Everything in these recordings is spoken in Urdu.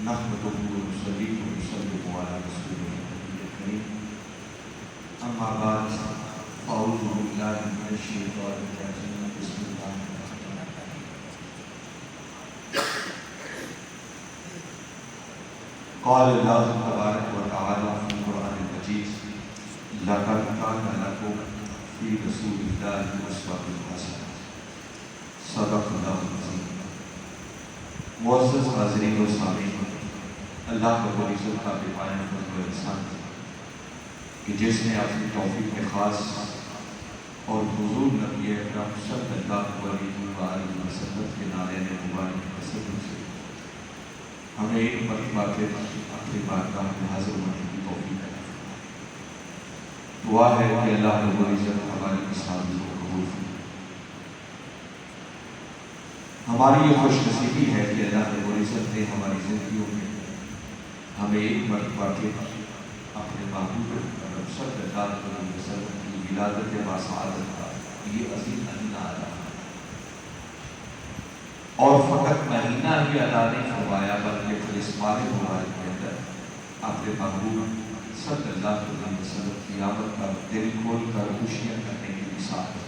نحمده ونصلي ونسلم على رسوله النبي الكريم اما بعد فاعوذ بالله من الشيطان الرجيم بسم الله الرحمن الرحيم قال الله تبارك وتعالى في القرآن المجيد لقد كان لكم في رسول الله أسوة حسنة صدق الله العظيم۔ معزز حاضرین و سامعین، اللہ رب العزت کا بے پایہ فضل و احسان کہ جس نے اپنی توفیق خاص اور حضور نبی اکرم صلی اللہ علیہ وسلم کے نالین مبارک تسلیم سے ہمیں ایک مرتبہ پھر اپنی بارگاہ میں حاضر ہونے کی توفیق عطا فرمائے۔ دعا ہے کہ اللہ رب العزت ہماری اس حاضری کو قبول فرمائے۔ ہماری یہ خوش نصیبی ہے کہ اللہ رب العزت نے ہماری زندگیوں میں ہمیں ایک مرتبہ پھر اپنے محبوب اکرم صلی اللہ علیہ وسلم کی ولادت باسعادت کا یہ عظیم مہینہ ادا اور فقط مہینہ ہی ادا نہیں فرمایا بلکہ پھر اس ماہ مبارک کے اندر اپنے محبوب صلی اللہ علیہ وسلم کی آمد پر دل کھول کر خوشیاں کرنے کی بھی ساتھ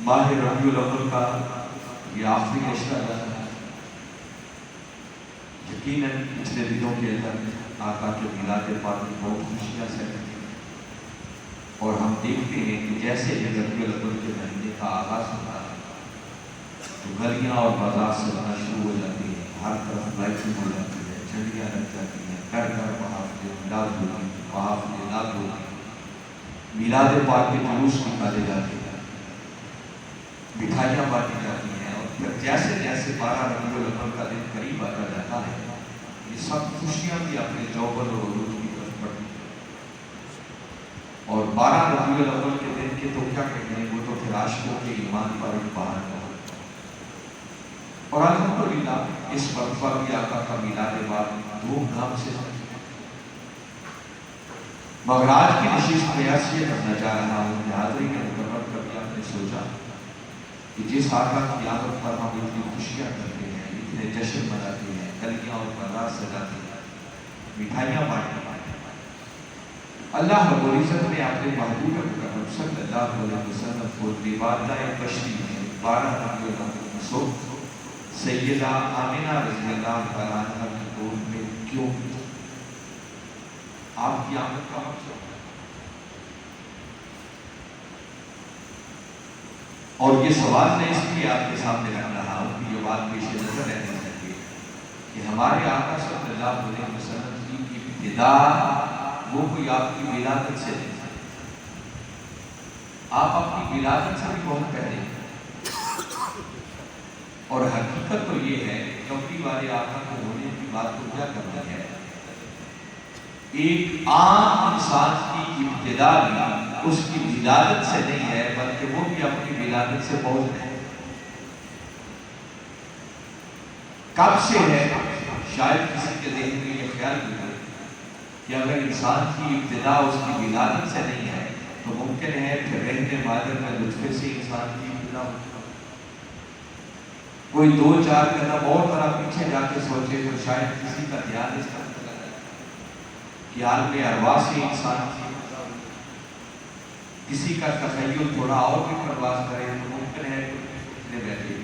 ماہ ربیع الاول کا یہ آخری اشرا ہے۔ یقیناً پچھلے دنوں کے اندر آقا کے میلاد پاک کی بہت خوشیاں سے اور ہم دیکھتے ہیں کہ جیسے ہی ربیع الاول کے مہینے کا آغاز ہوتا ہے تو گلیاں اور بازار سجنا شروع ہو جاتی ہیں، ہر طرف لائٹنگ ہو جاتی ہے، جھنڈیاں لگ جاتی ہیں، گھر گھر محافل میلاد ہوتی ہیں، محافل نعت ہوتی ہیں، میلاد پاک کے جلوس نکالے جاتے ہیں، مٹھائیاں بانٹی جاتی ہیں، اور پھر جیسے جیسے 12 ربیع الاول کا دن قریب آتا جاتا ہے یہ سب خوشیاں بھی اپنے جوبل اور عروج کی طرف بڑھتی ہیں۔ اور 12 ربیع الاول کے دن کے تو کیا کہتے ہیں، وہ تو پھر عاشقوں کے ایمان پر ایک بہار کا ہوتا ہے۔ اور الحمدللہ اس مرتبہ بھی آقا کا میلاد پاک دھوم دھام سے مگر آج کی نشست میں ایسے کرنا چاہ رہا ہوں کہ حاضرین مکرم کبھی آپ نے سوچا کہ جس آقا کی آمد پر ہم اتنی خوشیاں کرتے ہیں، اتنے جشن مناتے ہیں، گلیاں اور بازار سجاتے ہیں، مٹھائیاں بانٹتے ہیں، اللہ رب العزت نے اپنے محبوب اکرم صلی اللہ علیہ وسلم کو دیوالۂ بشری میں 12 ربیع الاول سو سیدہ آمنہ رضی اللہ تعالیٰ عنہ کی گود میں کیوں بھیجا؟ آپ کی آمد کا مقصد ہے اور یہ سوال میں اس لیے آپ کے سامنے رکھ رہا ہوں کہ یہ بات پیش نظر رہنی چاہیے کہ ہمارے آقا صلی اللہ علیہ وسلم کی ابتدا وہ کوئی آپ کی ولادت سے نہیں، آپ اپنی ولادت سے بھی بہت پہلے ہیں۔ اور حقیقت تو یہ ہے کہ کمری والے آقا کو ہونے کی بات کو کیا کرنا ہے، ایک عام انسان کی ابتدا بھی اس کی ولادت سے نہیں ہے بلکہ وہ بھی اپنی ولادت سے بہت ہے۔ کب سے ہے؟ شاید کسی کے ذہن میں یہ خیال بھی ہے کہ اگر انسان کی ابتدا اس کی ولادت سے نہیں ہے تو ممکن ہے کہ رحم مادر میں لطفے سے انسان کی ابتدا ہو۔ کوئی 2-4 قدم اور طرح پیچھے جا کے سوچے تو شاید کسی کا دھیان اس طرح لگا ہے کہ عالم ارواح سے انسان کی ابتدا ہو۔ کسی کا تخیل تھوڑا اور بھی پرواز کرے تو ممکن ہے کہ بیٹھے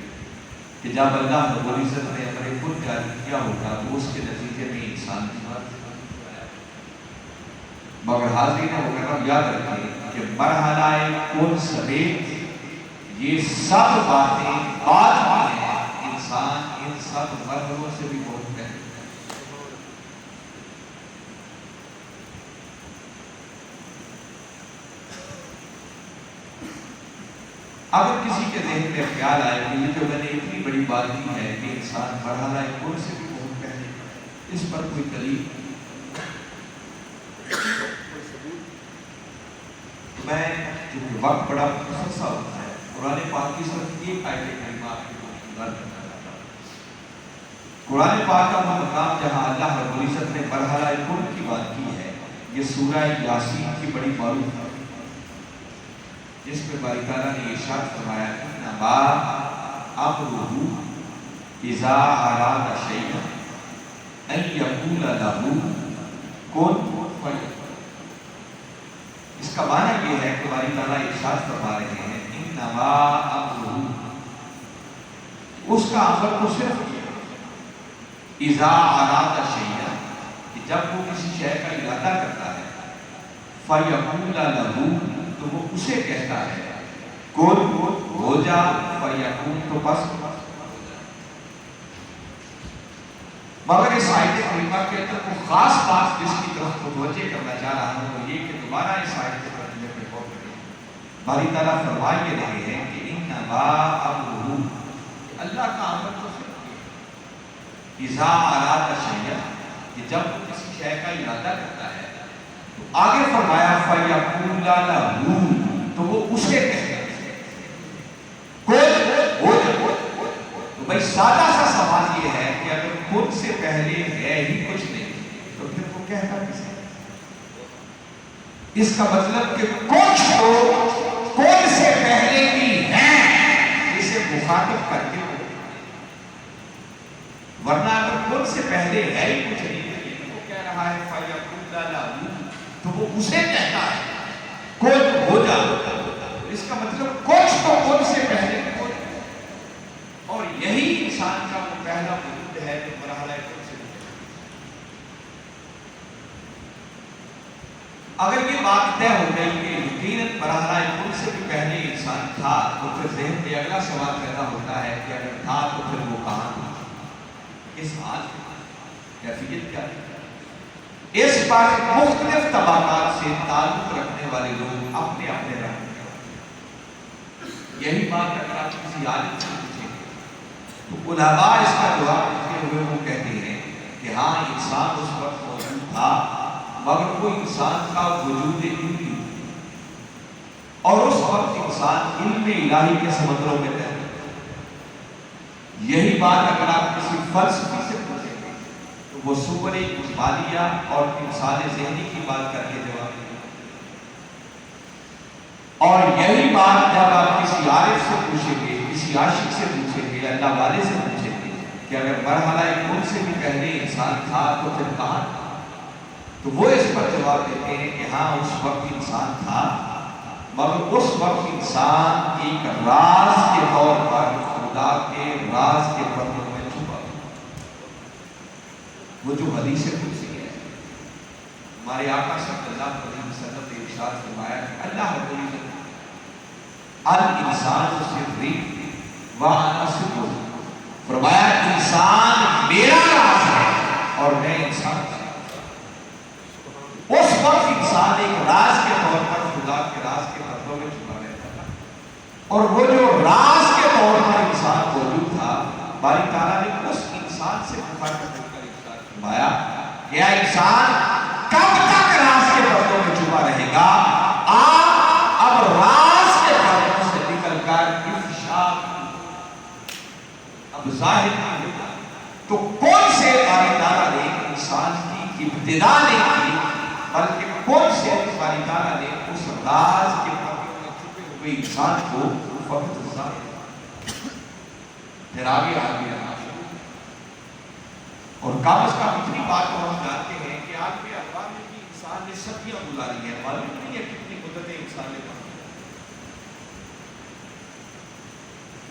کہ جب اللہ رب العزت نے اپنے خود جاری کیا ہوگا تو اس کے نتیجے میں انسان کی بات، مگر حاضرین مکرم یاد رکھیں کہ مرحلہ کون سمیت یہ سب باتیں بعد میں ہیں، انسان ان سب مرحلوں سے بھی بہت پہلے۔ اگر کسی کے ذہن میں خیال آئے کہ یہ جو میں نے اتنی بڑی بات کی ہے کہ انسان مرحلہ کون سے بھی بہت پہلے، اس پر کوئی دلیل میں چونکہ وقت بڑا مختصر ہوتا ہے، قرآن پاک کی صرف ایک آیت کریمہ آپ کو یاد کرنا چاہتا ہوں۔ قرآن پاک کا وہ مقام جہاں اللہ رب العزت نے مرحلہ کن کی بات کی ہے، یہ سورہ یاسین کی بڑی معروف ہے، جس میں باری تعالیٰ نے ارشاد فرمایا انما امرہ اذا اراد شیئا ان یقول له کن فیکون۔ اس کا معنی یہ ہے کہ باری تعالیٰ ارشاد فرما رہے ہیں انما امرہ، اس کا امر تو صرف یہ اذا اراد شیئا، کہ جب وہ کسی شے کا ارادہ کرتا ہے، فیقول له، تو وہ اسے کہتا ہے کن ہو جا، فیقون تو بس۔ مگر اس آیت کریمہ کے اندر وہ خاص بات جس کی طرف متوجہ کرنا چاہ رہا ہوں وہ یہ کہ دوبارہ اس آیت کے ترجمے پہ غور کریں۔ باری تعالیٰ فرما یہ رہے ہیں کہ انما امرہ، اللہ کا امر تو صرف یہ اذا اراد شیئا، کہ جب وہ کسی شے کا ارادہ کرتا ہے تو آگے فرمایا فیقول له، تو وہ اسے کہتا ہے کن ہو جا۔ تو بھائی سادہ سا سوال یہ ہے کہ اگر کن سے پہلے ہے ہی کچھ نہیں تو پھر وہ کہتا کس ہے؟ اس کا مطلب کہ کچھ تو کن سے پہلے بھی ہے، اسے مخاطب کر کے، ورنہ اگر کن سے پہلے ہے ہی کچھ نہیں، وہ کہہ رہا ہے فیقول له، تو وہ اسے کہتا ہے کن ہو جا۔ اس کا مطلب کچھ تو کن سے پہلے ہو جا، اور یہی انسان کا وہ پہلا وجود ہے جو مرحلہ کن سے گزرا۔ اگر یہ بات طے ہو گئی کہ یقیناً مرحلہ کن سے بھی پہلے انسان تھا، تو پھر ذہن میں اگلا سوال پیدا ہوتا ہے کہ اگر تھا تو پھر وہ کہاں تھا، کس حال کیفیت کیا ہے؟ اس پر مختلف طبقات سے تعلق رکھنے والے لوگ اپنے اپنے رہتے ہیں۔ یہی بات اگر آپ کسی عالم سے پوچھیں تو علماء اس کا جواب دیتے ہوئے وہ کہتے ہیں کہ ہاں انسان اس وقت موجود تھا، مگر وہ انسان کا وجود علمی، اور اس وقت انسان علم الہی کے سمندروں میں تھا۔ یہی بات اگر آپ کسی فلسفی سے پوچھیں تو وہ سپر اجمالیہ اور انسان ذہنی کی بات کر کے جواب دیں گے، اور یہی بات جب آپ کسی عارف سے پوچھیں گے، کسی عاشق سے پوچھیں گے، اللہ والے سے پوچھیں گے کہ اگر مرحلہ کن سے بھی پہلے انسان تھا تو پھر کہاں تھا، تو وہ اس پر جواب دیتے ہیں کہ ہاں اس وقت انسان تھا، مگر اس وقت انسان ایک راز کے طور پر خدا کے راز کے پردوں میں چھپا۔ وہ جو حدیث قدسی ہے، ہمارے آقا صلی اللہ علیہ وسلم نے ارشاد فرمایا کہ اللہ رب العزت الانسان سری وانا سرہ، فرمایا انسان میرا راز ہے اور میں انسان کا راز۔ اس وقت انسان ایک راز کے طور پر خدا کے راز کے پردوں میں چھپا رہتا تھا، اور وہ جو راز کے طور پر انسان موجود تھا، باری تعالیٰ نے اس انسان سے مخاطب کر ارشاد فرمایا کہ اے انسان کب تک راز کے پردوں میں چھپا رہے گا؟ آپ اب راز کے پردوں سے نکل کر افشا، اب ظاہر نہیں ہوگا۔ تو کون سے باری تعالیٰ نے انسان کی ابتدا نہیں کی، بلکہ کون سے باری تعالیٰ نے اس راز کے پردوں میں چھپے ہوئے انسان کو فقط ظاہر، پھر آگے آگے آنا شروع۔ اور کاغذ کا اتنی بات کو ہم جانتے ہیں کہ آج بھی ارواح میں بھی انسان نے صدیاں گزاری ہیں، معلوم نہیں ہے کتنی مدتیں انسان نے پڑھی،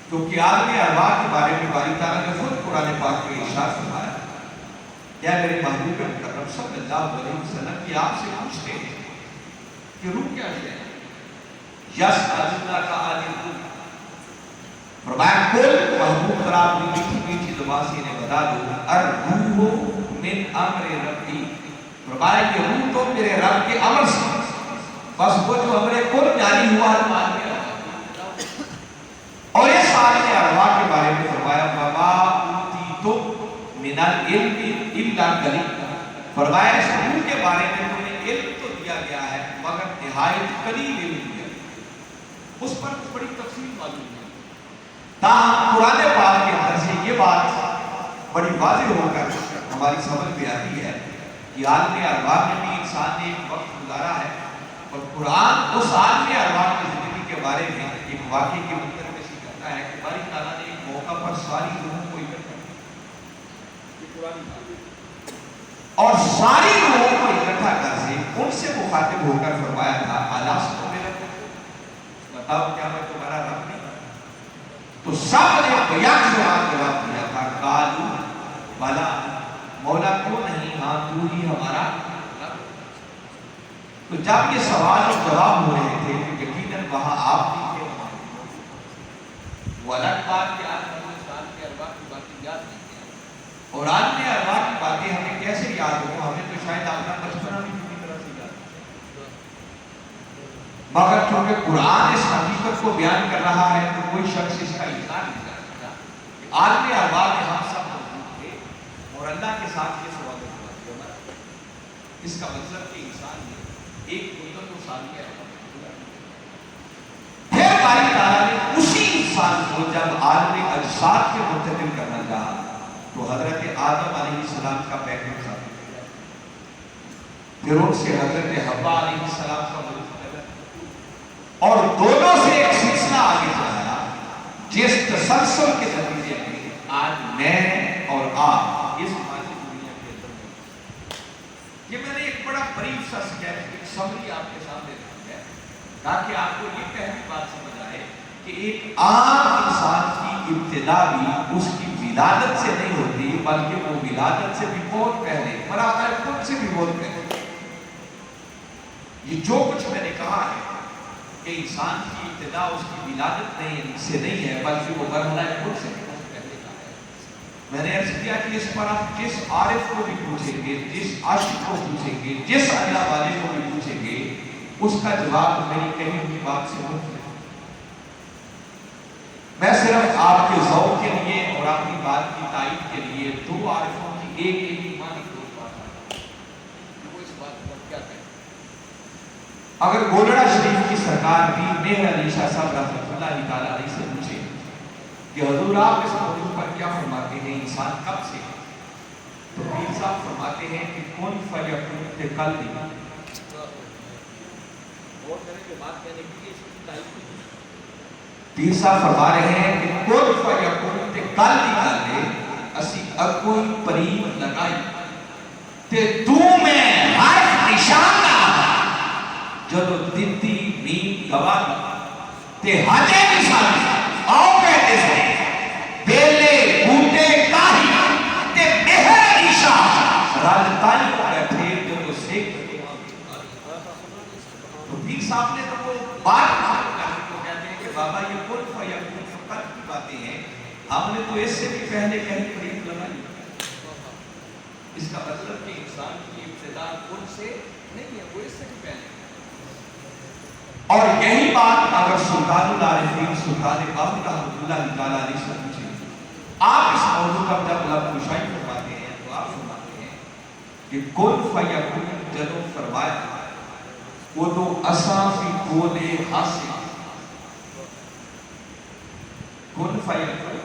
کیونکہ عالم ارواح کے بارے میں باری تعالیٰ نے خود قرآن پاک میں ارشاد فرمایا، کیا میرے محبوب مکرم صلی اللہ علیہ وسلم کی آپ سے پوچھتے ہیں کہ روح کیا ہے؟ یسألونک عن الروح، فرمایا کل محبوب پر آپ نے میٹھی میٹھی زبان سے انہیں بتا دو، الروح من امر ربی، فرمایا کہ روح تو میرے رب کے امر سے، بس وہ جو امر کل جاری ہوا ہے مان گیا۔ اور اس عالم ارواح کے بارے میں فرمایا وما اوتیتم من العلم الا قلیلا، فرمایا اس روح کے بارے میں تمہیں علم تو دیا گیا ہے مگر نہایت قلیل علم دیا گیا، اس پر بڑی تفصیل معلوم ہے۔ تاہم قرآن پاک کے اندر سے یہ بات بڑی واضح ہو کر ہماری سمجھ میں آتی ہے کہ عالم ارواح میں بھی انسان نے ایک وقت گزارا ہے، اور قرآن اس عالم ارواح کی زندگی کے بارے میں ایک واقعے کی منتقلی کرتا ہے کہ باری تعالیٰ نے ایک موقع پر ساری روحوں کو اکٹھا اور ساری لوگوں کو اکٹھا کر سے ان سے مخاطب ہو کر فرمایا تھا الست بربکم، بتاؤ کیا میں تمہارا رب نہیں؟ تو سب نے بیان جواب دیا تھا قالوا بلا، مولا کیوں نہیں، ہاں تو ہی ہمارا رب۔ تو جب یہ سوال اور جواب ہو رہے تھے تو یقیناً وہاں آپ بھی تھے، وہ الگ بات کہ آج ہمیں سال کے اربع کی باتیں یاد نہیں ہیں، اور آج میں اربع کی باتیں ہمیں کیسے یاد ہوں؟ ہمیں تو شاید اپنا بچپنا بھی پوری طرح سے یاد ہے، مگر چونکہ قرآن اس حقیقت کو بیان کر رہا ہے تو کوئی شخص اس کا انکار نہیں کر سکتا کہ آج میں اربع میں ہم سب موجود تھے اور اللہ کے ساتھ یہ سوال و جواب ہمارا، اس کا مطلب کہ انسان نے ایک مدت و سال کے اربع پھر باری تعالیٰ نے اسی انسان کو جب عالم اجساد کے منتقل کرنا چاہا تو حضرت آدم علیہ السلام کا پیغام تھا، پھر ان سے حضرت حوا علیہ السلام کا منتقل، اور دونوں سے ایک سلسلہ آگے چلایا جس تسلسل کے نتیجے میں آج میں اور آپ اس ماضی دنیا کے اندر یہ میں نے ایک بڑا بریف سا ایک سمری آپ کے سامنے رکھی ہے تاکہ آپ کو یہ پہلی بات سمجھ آئے کہ ایک عام انسان کی ابتدا بھی اس کی ولادت سے نہیں ہوتی بلکہ وہ ولادت سے بھی بہت پہلے برابر خود سے بھی بہت پہلے، یہ جو کچھ میں نے کہا ہے کہ انسان کی ابتدا اس کی ولادت سے نہیں ہے بلکہ وہ مرحلہ خود سے بہت پہلے کا ہے۔ میں نے عرض کیا کہ اس پر آپ جس عارف کو بھی پوچھیں گے، جس عاشق کو پوچھیں گے، جس اللہ والے کو بھی پوچھیں گے، اس کا جواب میری کہی ہوئی بات سے مختلف ہے۔ میں صرف آپ کے ذوق کے لیے اور اپنی بات کی تائید کے لیے دو عارفوں کی ایک ایمانی کو بات ہے کہ وہ اس بات پر کیا کہیں۔ اگر گولڑا شریف کی سرکار بھی مہر علی شاہ صاحب رحمۃ اللہ تعالیٰ علیہ سے پوچھے کہ حضور آپ اس موضوع پر کیا فرماتے ہیں، انسان کب سے، تو پیر صاحب فرماتے ہیں کہ کن فیکون کے کل نہیں، پیر صاحب فرما رہے ہیں کہ کن فیکون کے کل نکالے اسی اکوئی پریم لگائی تے تو میں حرف نشان جدو دتی مین گوار تے حجے نشان آؤ کہتے سے بیلے بوٹے کاہی تے مہر عیشا راجتائی کو بیٹھے جدو سیکھ تو پیر صاحب نے تو وہ بات کو کہتے ہیں کہ بابا یہ کل فیکون فقط کی باتیں ہیں، ہم نے تو اس سے بھی پہلے کہیں قریب لگائی۔ اس کا مطلب کہ انسان کی ابتدا خود سے نہیں ہے، وہ اس سے بھی پہلے۔ اور یہی بات اگر سلطان العارفین سلطان باہو رحمۃ اللہ تعالیٰ علیہ سے پوچھیں، آپ اس موضوع کا جب لب کشائی فرماتے ہیں تو آپ فرماتے ہیں کہ کن فیکون جدو فرمایا وہ تو اساں فی کولے حاصل، کن فیکون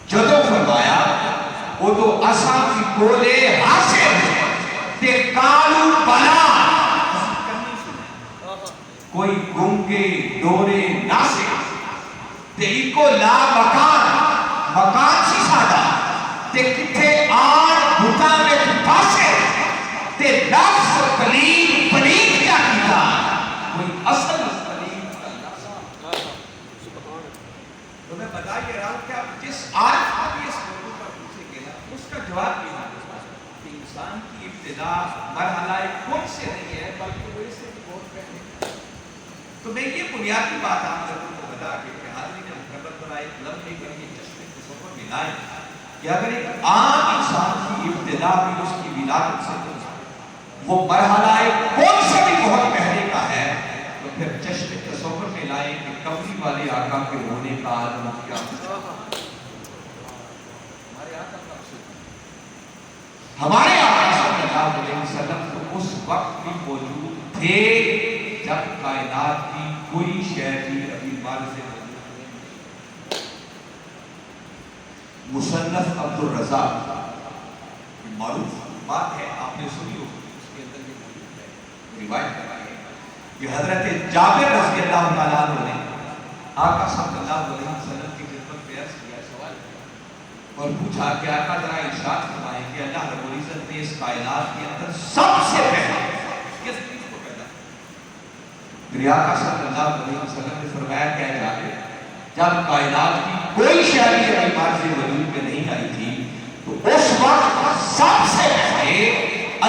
جدو فرمایا وہ تو اساں فی کولے حاصل تے کالو بنا، کوئی گنگے ڈورے ناسک تے ایکو لا مکان سی ساڈا تے کتھے آن بھتا میں پاسے تے لفظ قلیب پلیب کیا کیتا، کوئی اصل قلیب کا لفظ۔ تو میں بتا یہ رہا ہوں کہ آپ جس عارف کو بھی اس موضوع پر پوچھیں گے نا اس کا جواب یہ ہے کہ انسان کی ابتدا مرحلہ خود سے نہیں ہے بلکہ وہ اس سے بھی بہت پہلے۔ تو میں یہ بنیادی بات آپ لوگوں کو بتا کے کہ حاضرین مکرم پر آئے لمبے کر کے چشمے کے سفر میں لائے کہ اگر ایک عام انسان کی ابتدا بھی اس کی ولادت سے وہ مرحلہ کون سے بھی بہت پہلے کا ہے تو پھر چشمے کے سفر میں لائے کہ کمری والے آقا کے ہونے کا عالم کیا ہمارے آقا صلی اللہ علیہ وسلم تو اس وقت بھی موجود تھے جب کائنات کی کوئی شے بھی ابھی بال سے مصنف عبد الرزاق معروف بات ہے، آپ نے سنی ہوگی، اس کے اندر یہ موجود ہے، روایت کر رہے ہیں کہ حضرت جابر رضی اللہ تعالیٰ عنہ نے آقا صلی اللہ علیہ وسلم کی خدمت میں عرض کیا، سوال کیا اور پوچھا کہ آقا ذرا ارشاد فرمائیں کہ اللہ رب العزت نے اس کائنات کے اندر سب سے پہلے کس چیز کو پیدا کیا؟ پھر آقا صلی اللہ علیہ وسلم نے فرمایا کہ جابر جب کائنات کی کوئی شے بھی عبارت سے وجود میں نہیں آئی تھی تو اس وقت سب سے پہلے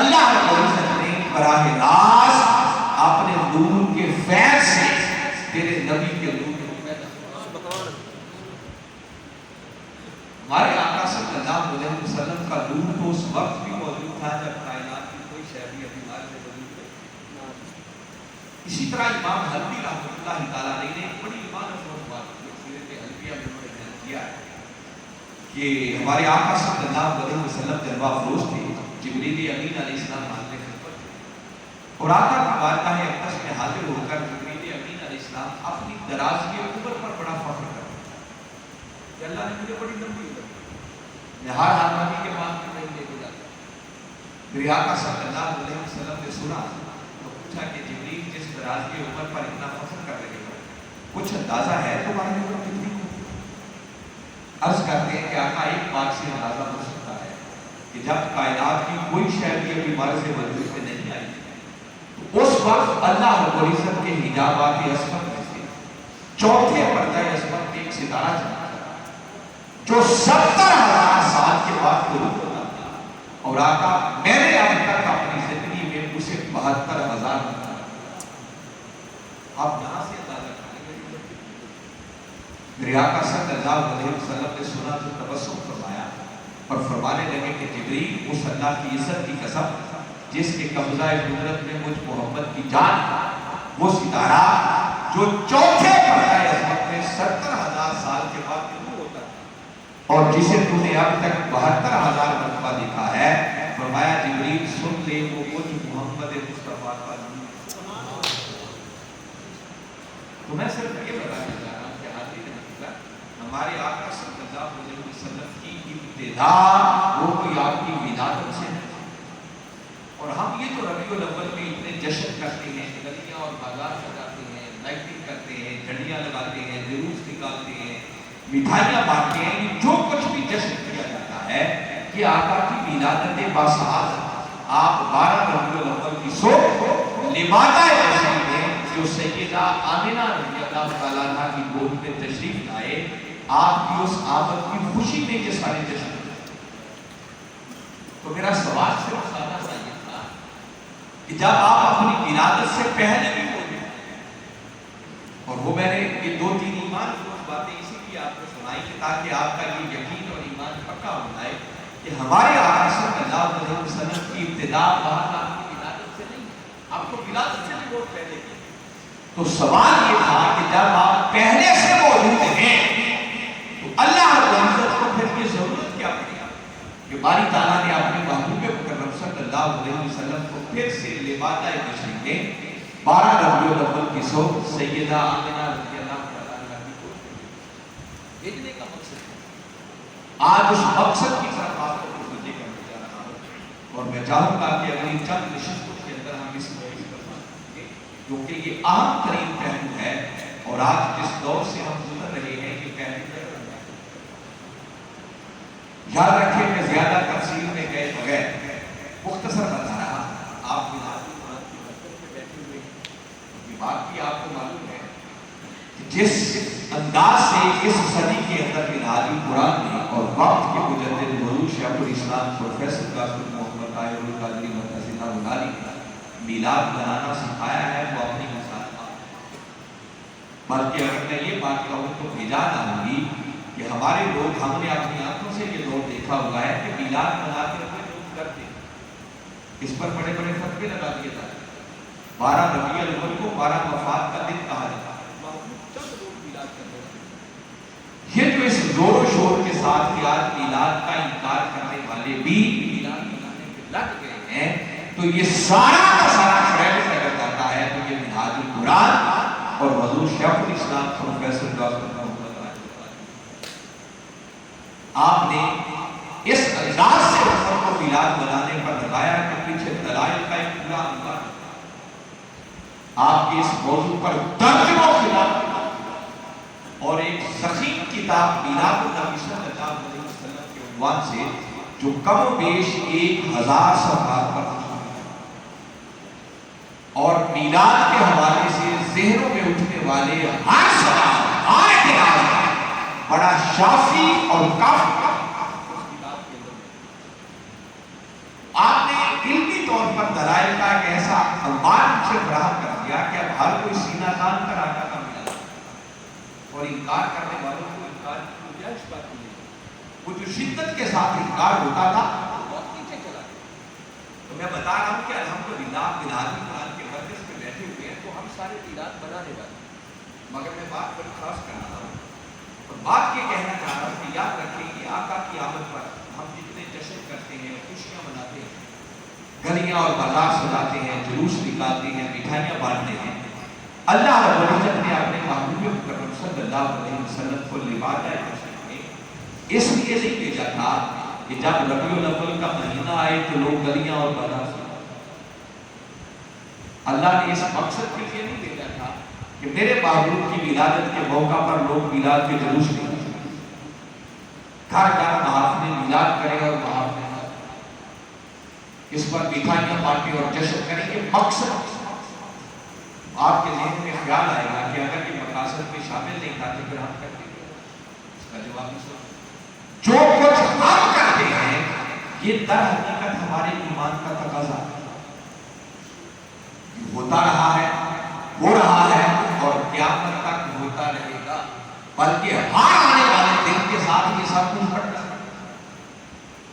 اللہ رب العزت نے براہ راست اپنے نور کے فیض سے تیرے نبی کے نور کو پیدا کیا۔ ہمارے آقا صلی اللہ علیہ وسلم کا نور تو اس وقت بھی موجود تھا جب کائنات کی کوئی شے بھی ابھی ہمارے سے وجود میں۔ اسی طرح امام حلبی رحمۃ اللہ تعالیٰ علیہ نے ایک بڑی ایمان افروز بات کی، سیرت حلبیہ میں انہوں نے بیان کیا ہے کہ ہمارے آقا صلی اللہ علیہ وسلم جلوہ افروز تھے، جبریل امین علیہ السلام حاضر خدمت تھے اور آقا کی بارگاہ اقدس میں حاضر ہو کر جبریل امین علیہ السلام اپنی درازی عمر پر بڑا فخر کرتے کہ اللہ نے مجھے بڑی لمبی عمر دی، میں ہر آدمی کے پاس میں نہیں لے کے جاتا۔ میرے آقا صلی اللہ علیہ وسلم نے سنا تو پوچھا کہ جبریل جس دراز کی عمر پر اتنا فخر کر رہے ہو کچھ اندازہ ہے تمہاری عمر کتنی ہوگی؟ عرض کرتے ہیں کہ آقا ایک بات سے اندازہ ہو سکتا ہے کہ جب کائنات کی کوئی شے بھی ابھی ہمارے سے وجود میں نہیں آئی تو اس وقت اللہ رب العزت کے حجابات عصمت میں سے چوتھے پردہ عصمت کے ایک ستارہ چلا جو 70,000 سال کے بعد شروع ہوتا تھا اور آقا میں نے اب تک اپنی زندگی میں اسے 72,000 بتا۔ آپ یہاں سے اندازہ کریں گے میرے آقا صلی اللہ علیہ وسلم نے سنا تو تبسم فرمایا اور فرمانے لگے کہ جبریل اس اللہ کی عزت کی قسم جس کے قبضہ قدرت میں مجھ محمد کی جان وہ ستارہ جو چوتھے پردہ عصمت میں 70,000 سال کے بعد اور جسے تو نے اب تک 72,000 مرتبہ دیکھا ہے، فرمایا جبریل سن لے وہ مجھ محمد مصطفیٰ کا نور۔ تو میں صرف یہ بتانا چاہ رہا ہوں کہ حاضرین حقیقت ہمارے آقا صلی اللہ علیہ وسلم کی ابتدا وہ کوئی آپ کی ولادت سے ہے اور ہم یہ تو ربیع الاول میں اتنے جشن کرتے ہیں، گلیاں اور بازار سجاتے ہیں، لائٹنگ کرتے ہیں، جھنڈیاں لگاتے ہیں، جلوس نکالتے ہیں، مٹھائیاں بانٹتے ہیں، جو کچھ بھی جشن کیا جاتا ہے کہ آقا کی ولادت باسعادت آپ 12 ربیع الاول کی صبح لمادہ تشریف ہے جو سیدہ آمنہ رضی اللہ تعالیٰ عنہ کی گود میں تشریف لائے، آپ کی اس آمد کی خوشی میں یہ سارے جشن۔ تو میرا سوال صرف سادہ سا یہ تھا کہ جب آپ اپنی ولادت سے پہلے بھی موجود اور وہ میں نے یہ 2-3 ایمان باتیں اسی لیے آپ کو سنائی کہ تاکہ آپ کا یہ یقین اور ایمان پکا ہو جائے کہ ہمارے آقا صلی اللہ علیہ وسلم کی ابتدا بات آپ کی ولادت سے نہیں، آپ کو ولادت سے بھی بہت پہلے کی۔ تو سوال یہ تھا کہ جب آپ پہلے سے موجود ہیں تو اللہ رب العزت کو پھر یہ ضرورت کیا پڑی کہ باری تعالیٰ نے اپنے محبوب مکرم صلی اللہ علیہ وسلم کو پھر سے لبادہ تشریف میں 12 ربیع الاول کی صبح سیدہ آمنہ رضی اللہ بھیجنے کا مقصد ہے۔ آج اس مقصد کی طرف آپ کو متوجہ کرنے جا رہا ہوں اور میں چاہوں گا کہ اگلی چند نشستوں کے اندر ہم اس موضوع پر بات کریں گے کیونکہ یہ اہم ترین پہلو ہے اور آج جس دور سے ہم گزر رہے ہیں یہ پہلو ہے۔ یاد رکھیں کہ زیادہ تفصیل میں گئے بغیر مختصر بتا رہا آپ ملاد قرآن کی مکتب میں بیٹھے ہوئے ہیں، یہ بات بھی آپ کو معلوم ہے جس انداز سے اس صدی کے اندر ملاد قرآن نے اور وقت کے مجدد حضور شیخ الاسلام پروفیسر قاسم محمد طاہر القادری مرکزی نے میلاد بنانا سکھایا ہے وہ اپنی مثال بلکہ اگر میں یہ بات کہوں تو بھیجا نہ ہوگی کہ ہمارے لوگ ہم نے اپنی آنکھوں سے یہ دور دیکھا ہوا ہے کہ میلاد مناتے ہوئے لوگ کرتے اس پر بڑے بڑے فتوے لگا دیے جاتے 12 ربیع الاول کو 12 وفات کا دن کہا جاتا ہے، چند لوگ میلاد کرتے ہیں۔ یہ جو اس زور و شور کے ساتھ کہ آج میلاد کا انکار کرنے والے بھی میلاد منانے پہ لگ گئے ہیں تو یہ سارا کا سارا کریڈٹ اگر جاتا ہے تو یہ میلاد القرآن اور حضور شیخ الاسلام پروفیسر قاسم محمد آپ نے اس انداز سے رسم کو میلاد منانے پر لگایا کہ پیچھے دلائل کا ایک پورا انبار آپ کے اس موضوع پر درجنوں خلاف اور ایک ضخیم کتاب میلاد النبی صلی اللہ علیہ وسلم کے عنوان سے جو کم و بیش 1000 صفحات پر اور میلاد کے حوالے سے ذہنوں میں اٹھنے والے ہر سوال ہر اعتراض بڑا شافی اور کافی آپ نے علمی طور پر دلائل کا ایک ایسا انبار سے فراہم کر دیا کہ اب ہر کوئی سینہ تان کر آقا کا ملا اور انکار کرنے والوں کو انکار کی گنجائش باقی نہیں. وہ جو شدت کے ساتھ انکار ہوتا تھا بہت نیچے چلا گیا. تو میں بتا رہا ہوں کہ الحمدللہ بلادی قرآن کے مرکز پہ بیٹھے ہوئے ہیں تو ہم سارے میلاد بنانے والے ہیں. مگر میں بات بڑی خاص کر رہا ہوں اور بات یہ کہنا چاہ رہا ہوں کہ یاد رکھیں کہ آقا کی آمد پر ہم جتنے جشن کرتے ہیں خوشیاں مناتے ہیں, گلیاں اور بازار سجاتے ہیں, جلوس نکالتے ہیں, مٹھائیاں بانٹتے ہیں, اللہ رب العزت نے اپنے محبوب مکرم صلی اللہ علیہ وسلم کو لبادہ جشن میں اس لیے نہیں بھیجا تھا کہ جب ربیع الاول کا مہینہ آئے تو لوگ گلیاں اور بازار سجائیں. اللہ نے اس مقصد کے لیے نہیں بھیجا تھا کہ میرے محبوب کی ولادت کے موقع پر لوگ میلاد کے جلوس نکالیں, گھر گھر محافل میلاد کریں اور محافل اس پر مٹھائیاں بانٹیں اور جشن کریں. یہ مقصد آپ کے ذہن میں خیال آئے گا کہ اگر یہ مقاصد میں شامل نہیں تھا تو پھر ہم کرتے ہیں. اس کا جواب جو کچھ ہم کرتے ہیں یہ در حقیقت ہمارے ایمان کا تقاضا ہوتا رہا ہے, ہو رہا ہے اور قیامت تک ہوتا رہے گا, بلکہ ہر آنے والے دن کے ساتھ یہ سب کچھ بڑھتا ہے.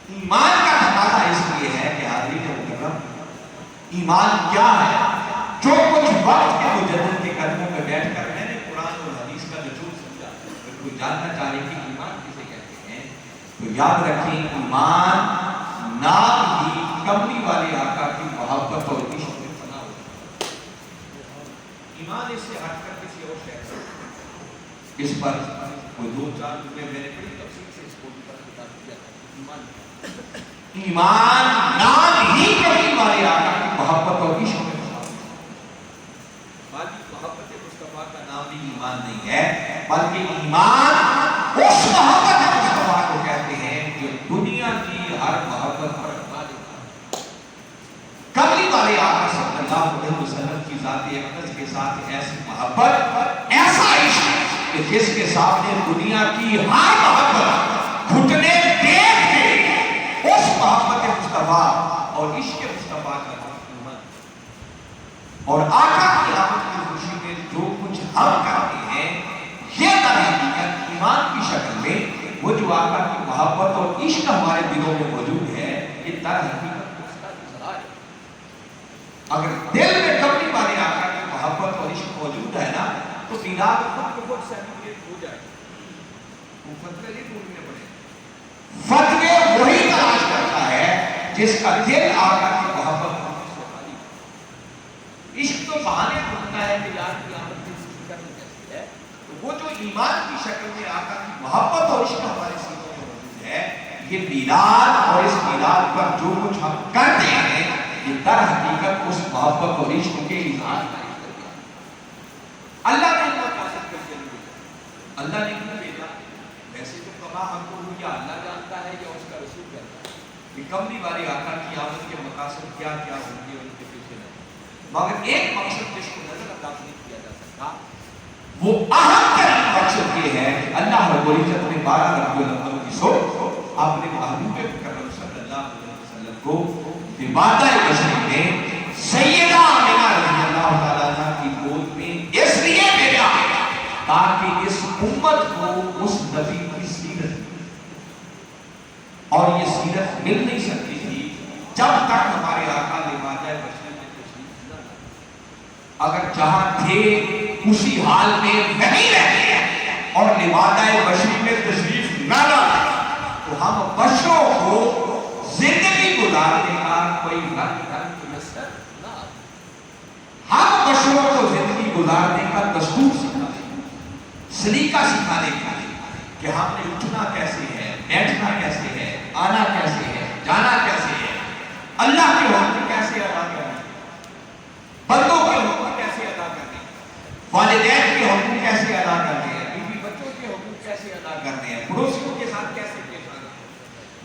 ایمان کا تقاضا اس لیے ہے کہ حاضرین مکرم ایمان کیا ہے. جو کچھ وقت کے مجدد کے قدموں میں بیٹھ کر میں نے قرآن اور حدیث کا نچوڑ سمجھا, اگر کوئی جاننا چاہے کہ ایمان کسے کہتے ہیں تو یاد رکھیں ایمان نام ہی کملی والے آقا کی محبت اور عشق میں فنا ہوتا ہے. ایمان اس سے ہٹ کر کسی اور شے کا اس پر کوئی 2-4 جملے میں نے بڑی تفصیل سے اس کو پر خطاب کیا تھا. ایمان نام ہی کملی والے آقا کی محبت اور عشق میں فنا ہوتا ہے. باقی محبت مصطفیٰ کا نام بھی ایمان نہیں ہے, بلکہ ایمان اس محبت مصطفیٰ کو کہتے ہیں جو دنیا کی ہر محبت پر غالب ہے. کملی والے آقا صلی اللہ علیہ وسلم کی ذات اقدس کے ساتھ ایسی محبت, ایسا عشق کہ جس کے سامنے دنیا کی ہر محبت گھٹنے ٹیک کے اس محبت مصطفیٰ اور عشق مصطفیٰ کا ایمان. اور آقا کی آمد کی خوشی میں جو کچھ ہم کرتے ہیں یہ در حقیقت ایمان کی شکل میں وہ جو آقا کی محبت اور عشق ہمارے دلوں میں موجود ہے یہ در حقیقت اس کا اظہار ہے. اگر دل میں کملی والے آقا کی محبت اور عشق موجود ہے نا تو میلاد خود کو خود سیلیبریٹ ہو جائے. وہ فتوے نہیں ڈھونڈنے پڑے, فتوے وہی تلاش کرتا ہے جس کا دل آقا کی محبت سے خالی. عشق تو بہانے ڈھونڈتا ہے کہ یار کی آمد کی خوشی کرنی کیسی ہے. تو وہ جو ایمان کی شکل میں آقا کی محبت اور عشق ہمارے سینوں میں موجود ہے, یہ میلاد اور اس میلاد پر جو کچھ ہم کرتے ہیں یہ در حقیقت اس محبت اور عشق کے اظہار کا. اللہ نے ان کا قاصد کر کے نہیں بھیجا. اللہ نے کیوں بھیجا؟ ویسے تو کما ہم کو یا اللہ جانتا ہے یا اس کا رسول جانتا ہے کہ کملی والے آقا کی آمد کے مقاصد کیا کیا ہوں گے ان کے پیچھے نہیں. مگر ایک مقصد جس کو نظر انداز نہیں کیا جا سکتا وہ اہم ترین مقصد یہ ہے کہ اللہ رب العزت نے 12 ربیع الاول کی صبح اپنے محبوب مکرم صلی اللہ علیہ وسلم کو لبادہ بشری میں سیدہ آمنہ رضی اللہ تعالیٰ عنہ کی گود میں اس لیے بھیجا تاکہ اس امت کو اس نبی کی سیرت اور یہ سیرت مل نہیں سکتی تھی جب تک ہمارے آقا لبادہ بشری میں تشریف نہ لائے. اگر جہاں تھے اسی حال میں نہیں رہتے اور لبادہ بشری میں تشریف نہ لائے تو ہم بشروں کو زندگی گزارنے کا کوئی رنگ میسر نہ. ہم بشروں کو زندگی گزارنے کا دستور سکھانے, سلیقہ سکھانے کا کہ ہم نے اٹھنا کیسے ہے, بیٹھنا کیسے ہے, آنا کیسے ہے, جانا کیسے ہے, اللہ کے حکم کیسے ادا کرنا, بندوں کے حکم کیسے ادا کرنے, والدین کے حکم کیسے ادا کرنے ہیں, بیوی بچوں کے حکم کیسے ادا کرنے ہیں, پڑوسیوں کے ساتھ کیسے پیش آنا ہے.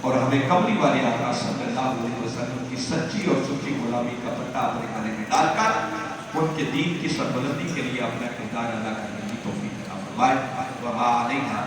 اور ہمیں کملی والے آقا صلی اللہ علیہ وسلم کی سچی اور سچی غلامی کا پتہ اپنے گلے میں ڈال کر ان کے دین کی سربلندی کے لیے اپنا کردار ادا کرنے کی توفیق عطا فرمائے۔ وما علینا